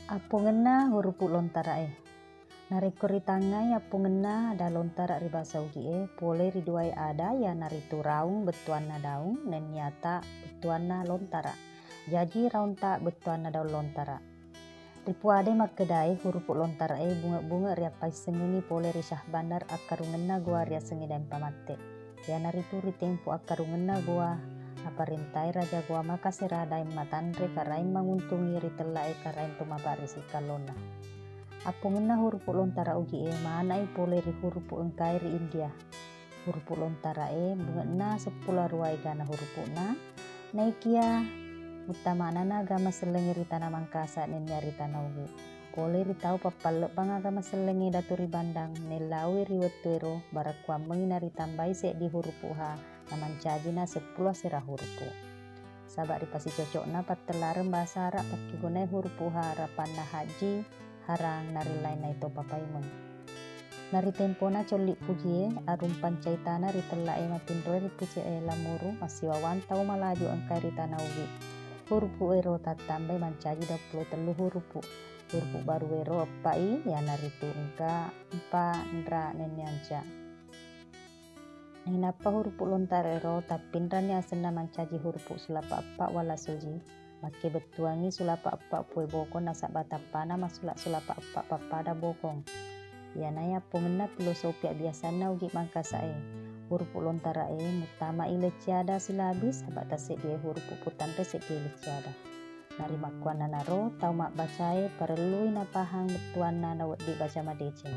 Apo ngena huruf lontara nariko ritangai apo ngena ada lontara ri bahasa ugi pole riduai ada ya naritu raung betuana daung nen nyata betuana lontara jadi raung tak betuana daun lontara ripuade makedai huruf lontara bunga-bunga ria pai sengeni pole risah bandar akarungena gua ria sengi dan pamate ya naritu ritempo akarungena gua aparintai raja gua maka seradai matandre karain manguntungi ritelai karain tumabari sikalona apo ngena huruf lontara ugi mana pole ri huruf engkai ri India huruf lontara bunga na 10 ruai gana huruf na naikia utama nana agama selengi ritana mangkasa nen nyari tanah ugi pole ritau papalek bang agama selengi daturi bandang nelawi riwetuero barakwa menginari tambai sek di huruf ha naman cajina 10 serah huruf sabak dipasi cocok na patelarem bahasa Arab pakai gunai huruf harapan na haji harang nari lain na itu papaimon nari tempona colik puji arum pancaitana ritela mapindro ripuji lamuru masih wawan tau malaju angkai ritana ugi huruf ero tatambai mancaji 23 huruf baru ero pai ya naritu engka empa ndra nenyanca Ninapa huruf lontar ero tapindran ya sena mancaji huruf sulapa apa wala suji make betuangi sulapa apa pue bokong nasak batapana sulapa apa papada bokong ya naya pengena filosofi biasana ugi mangkasa huruf lontara mutama ile ciada silabis sabat tasik dia huruf putan resik dia ciada nari makuan naro tau mak bacai perlu ina pahang betuan nana di baca madeceng